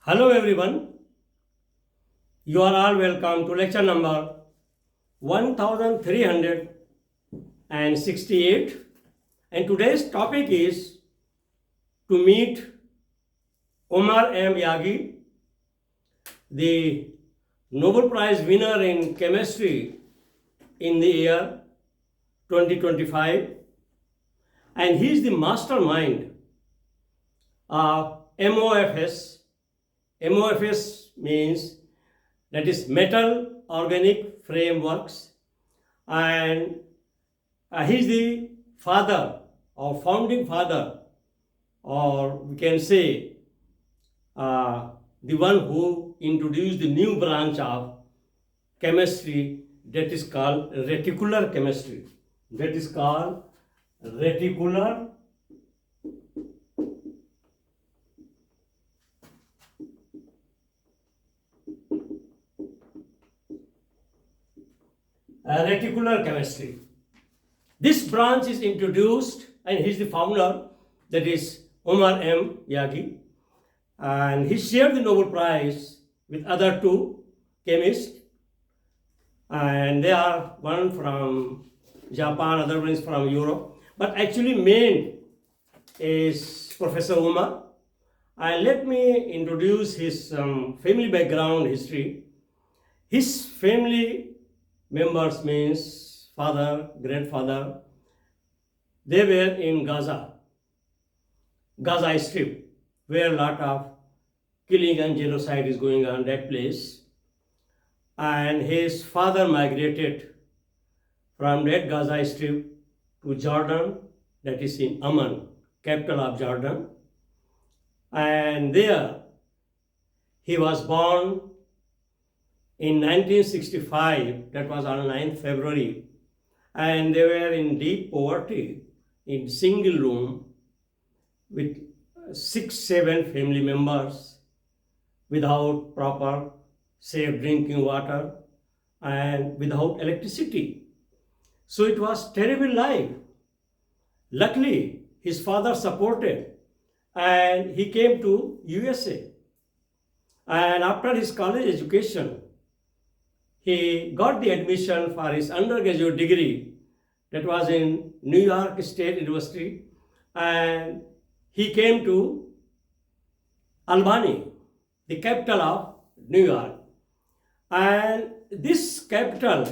Hello everyone, you are all welcome to lecture number 1368, and today's topic is to meet Omar M. YAGHI, the Nobel Prize winner in chemistry in the year 2025, and he is the mastermind of MOFs. MOFs means that is metal organic frameworks, and he is the father or founding father, or we can say the one who introduced the new branch of chemistry that is called reticular chemistry. That is called reticular reticular chemistry. This branch is introduced and he is the founder, that is Omar M. YAGHI, and he shared the Nobel Prize with other two chemists, and they are one from Japan, other one is from Europe, but actually main is Professor Omar. And let me introduce his family background history. His family members means father, grandfather, they were in Gaza Strip, where a lot of killing and genocide is going on that place. And his father migrated from that Gaza Strip to Jordan, that is in Amman, capital of Jordan. And there he was born in 1965, that was on 9th February, and they were in deep poverty, in single room, with 6-7 family members, without proper safe drinking water, and without electricity. So it was terrible life. Luckily, his father supported, and he came to USA. And after his college education, he got the admission for his undergraduate degree, that was in New York State University, and he came to Albany, the capital of New York. And this capital,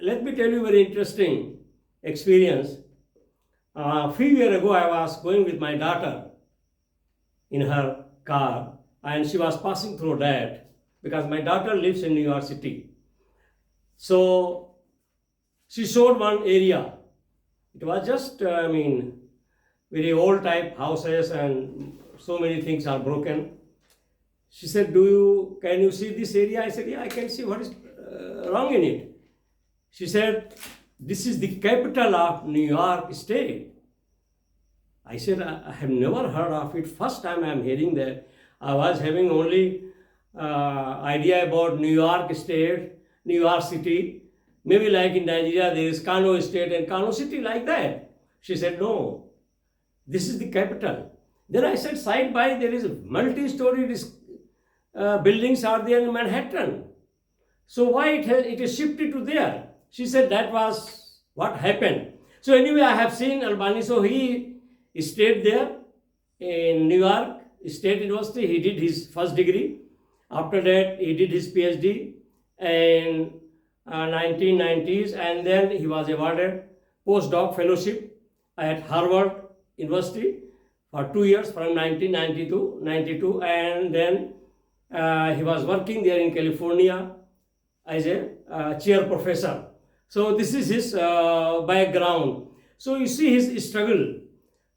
let me tell you a very interesting experience. A few years ago, I was going with my daughter in her car, and she was passing through that because my daughter lives in New York City. So she showed one area. It was just, very old type houses, and so many things are broken. She said, can you see this area? I said, yeah, I can see what is wrong in it. She said, this is the capital of New York State. I said, I have never heard of it. First time I am hearing that. I was having only idea about New York State, New York City, maybe like in Nigeria there is Kano State and Kano City, like that. She said, no, this is the capital. Then I said, side by there is multi-story buildings are there in Manhattan. So why it is shifted to there? She said that was what happened. So anyway, I have seen Albany. So he stayed there in New York State University. He did his first degree. After that, he did his PhD in 1990s, and then he was awarded postdoc fellowship at Harvard University for 2 years from 1990 to 92, and then he was working there in California as a chair professor. So this is his background. So you see his struggle,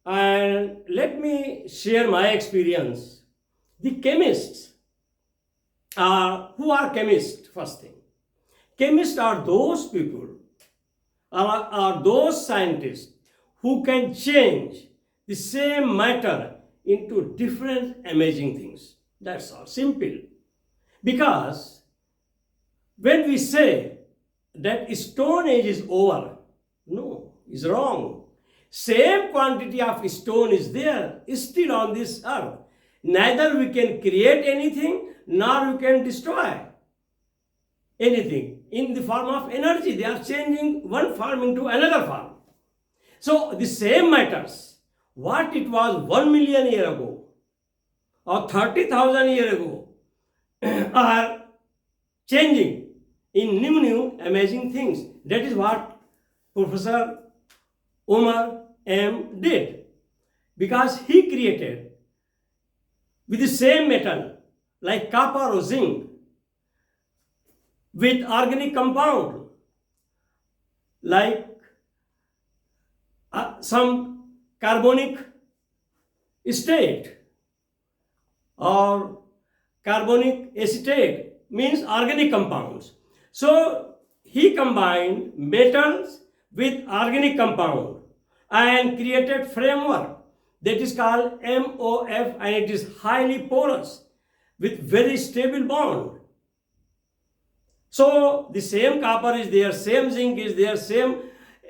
and let me share my experience. The chemists who are chemists? First thing, chemists are those people, are those scientists who can change the same matter into different amazing things. That's all, simple. Because when we say that Stone Age is over, no, it's wrong. Same quantity of stone is there, is still on this earth. neither we can create anything nor we can destroy anything in the form of energy. They are changing one form into another form. So the same matters, what it was 1 million years ago or 30,000 years ago are changing in new amazing things. That is what Professor Omar M did, because he created with the same metal like copper or zinc with organic compound like some carbonic state or carbonic acetate, means organic compounds. So he combined metals with organic compound and created framework that is called MOF, and it is highly porous with very stable bond. So the same copper is there, same zinc is there, same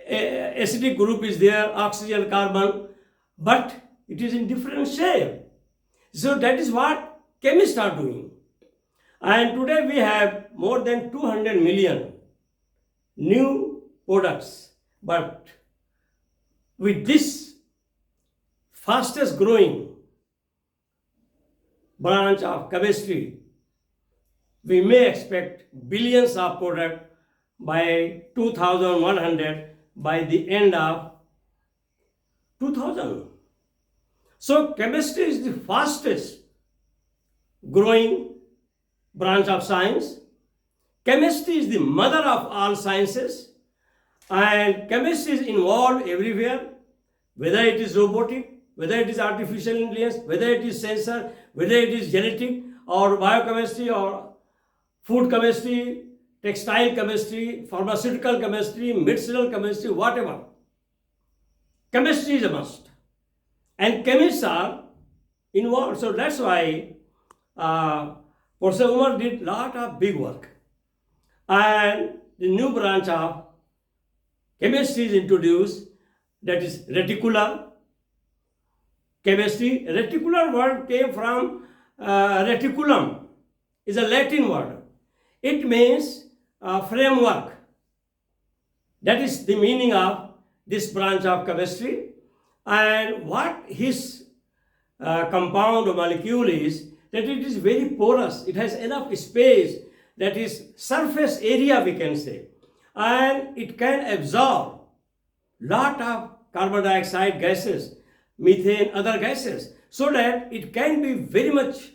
acidic group is there, oxygen, carbon, but it is in different shape. So that is what chemists are doing. And today we have more than 200 million new products. But with this fastest growing branch of chemistry, we may expect billions of products by 2100, by the end of 2000. So chemistry is the fastest growing branch of science. Chemistry is the mother of all sciences, and chemistry is involved everywhere, whether it is robotic, whether it is artificial intelligence, whether it is sensor, whether it is genetic or biochemistry or food chemistry, textile chemistry, pharmaceutical chemistry, medicinal chemistry, whatever. Chemistry is a must. And chemists are involved. So that's why Professor Umar did a lot of big work. And the new branch of chemistry is introduced, that is reticular chemistry. Reticular word came from reticulum, is a Latin word. It means framework. That is the meaning of this branch of chemistry. And what his compound or molecule is, that it is very porous. It has enough space, that is surface area we can say. And it can absorb lot of carbon dioxide gases, methane, other gases, so that it can be very much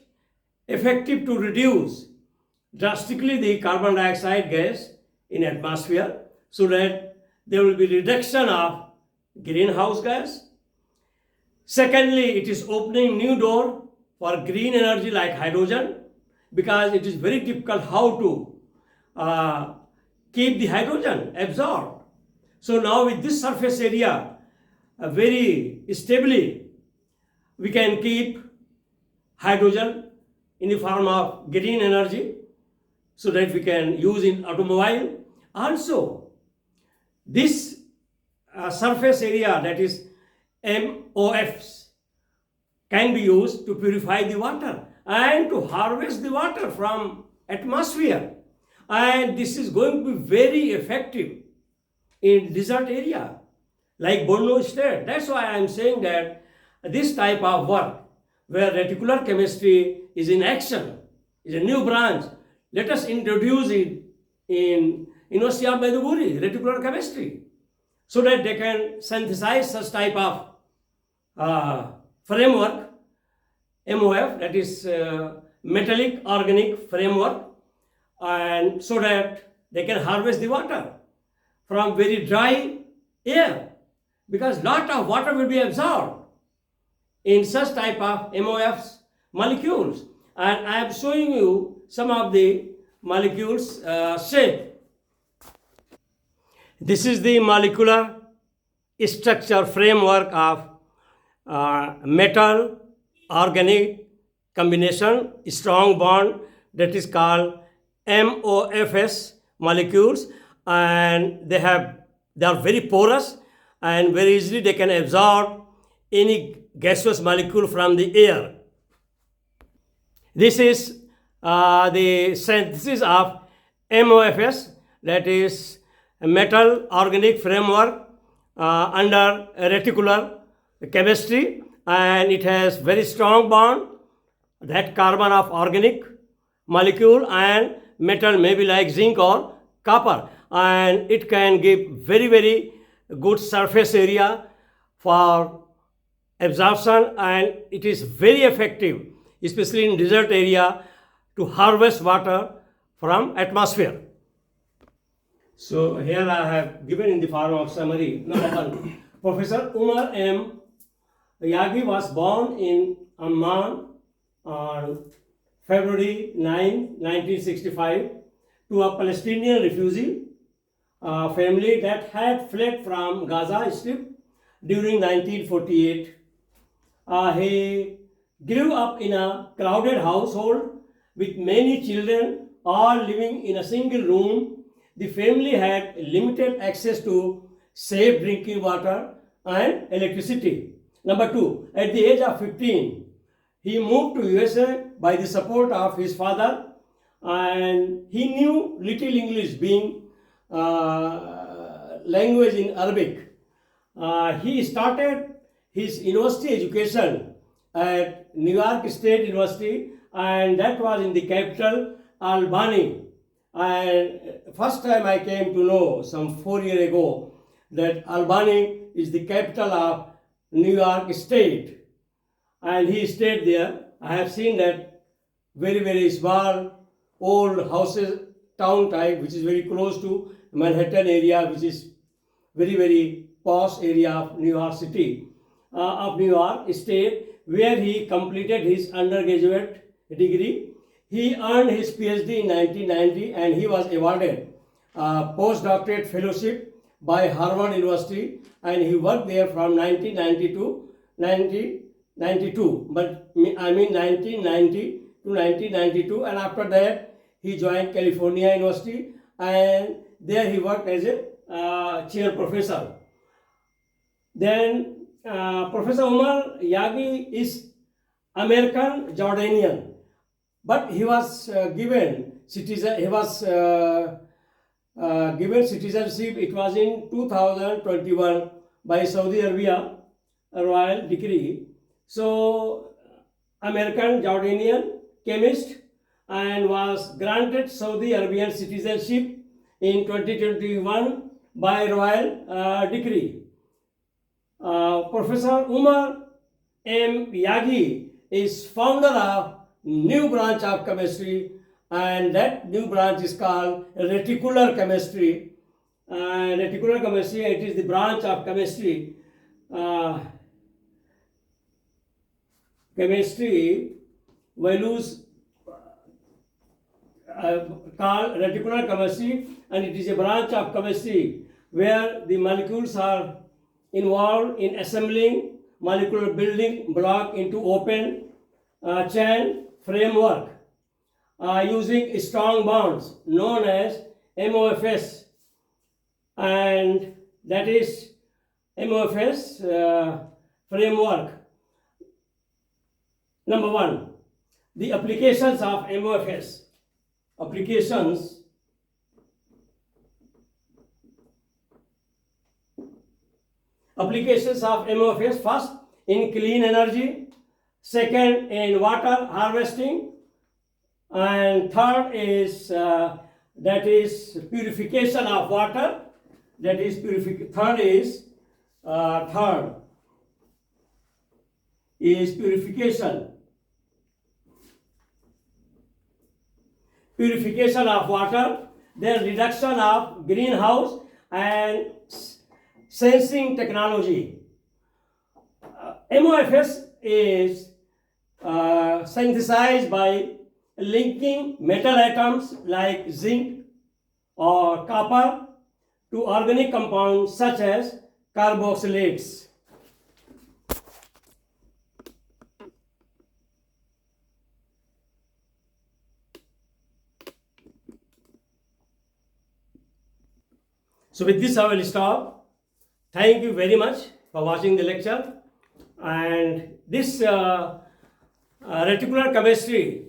effective to reduce drastically the carbon dioxide gas in atmosphere, so that there will be reduction of greenhouse gas. Secondly, it is opening new door for green energy like hydrogen, because it is very difficult how to keep the hydrogen absorbed. So now with this surface area, very stably, we can keep hydrogen in the form of green energy, so that we can use in automobile. Also, this surface area, that is MOFs, can be used to purify the water and to harvest the water from atmosphere. And this is going to be very effective in desert area like Borno state. That's why I am saying that this type of work, where reticular chemistry is in action, is a new branch. Let us introduce it in University of Maiduguri, reticular chemistry, so that they can synthesize such type of framework, MOF, that is metallic organic framework, and so that they can harvest the water from very dry air, because lot of water will be absorbed in such type of MOFs molecules. And I am showing you some of the molecules shape. This is the molecular structure framework of metal organic combination, strong bond, that is called MOFs molecules, and they are very porous and very easily they can absorb any gaseous molecule from the air. This is the synthesis of MOFs, that is metal organic framework under reticular chemistry, and it has very strong bond, that carbon of organic molecule and metal, maybe like zinc or copper, and it can give very good surface area for absorption, and it is very effective, especially in desert area, to harvest water from atmosphere. So here I have given in the form of summary. Number one, Professor Omar M. YAGHI was born in Amman on February 9, 1965, to a Palestinian refugee family that had fled from Gaza Strip during 1948. He grew up in a crowded household with many children, all living in a single room. The family had limited access to safe drinking water and electricity. Number two, at the age of 15, he moved to USA by the support of his father, and he knew little English, being language in Arabic. He started his university education at New York State University, and that was in the capital, Albany. And first time I came to know some 4 years ago that Albany is the capital of New York State, and he stayed there. I have seen that very small old houses, town type, which is very close to Manhattan area, which is very posh area of New York City, of New York State, where he completed his undergraduate degree. He earned his PhD in 1990, and he was awarded a postdoctorate fellowship by Harvard University, and he worked there from 1990 to 1992. But I mean 1990 to 1992, and after that he joined California University, and there he worked as a chair professor. Then Professor Omar YAGHI is American Jordanian, but he was given citizenship. It was in 2021 by Saudi Arabia, a royal decree. So American Jordanian chemist, and was granted Saudi Arabian citizenship in 2021 by royal decree. Professor Omar M. YAGHI is founder of new branch of chemistry, and that new branch is called Reticular Chemistry. Reticular Chemistry, it is the branch of chemistry. Chemistry values called Reticular Chemistry, and it is a branch of chemistry where the molecules are involved in assembling molecular building block into open chain framework using strong bonds known as MOFs, and that is MOFs framework. Number one, the applications of MOFs. Applications of MOFs: first, in clean energy; second, in water harvesting; and third is that is purification of water. That is third is purification of water, then reduction of greenhouse, and sensing technology. MOFs is synthesized by linking metal atoms like zinc or copper to organic compounds such as carboxylates. So with this I will stop. Thank you very much for watching the lecture. And this reticular chemistry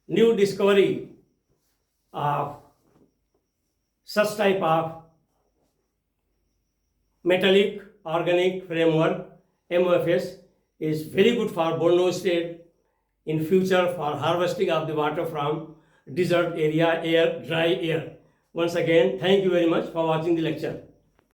new discovery of such type of metallic organic framework MOFs is very good for Borno state in future for harvesting of the water from desert area, air, dry air. Once again, thank you very much for watching the lecture.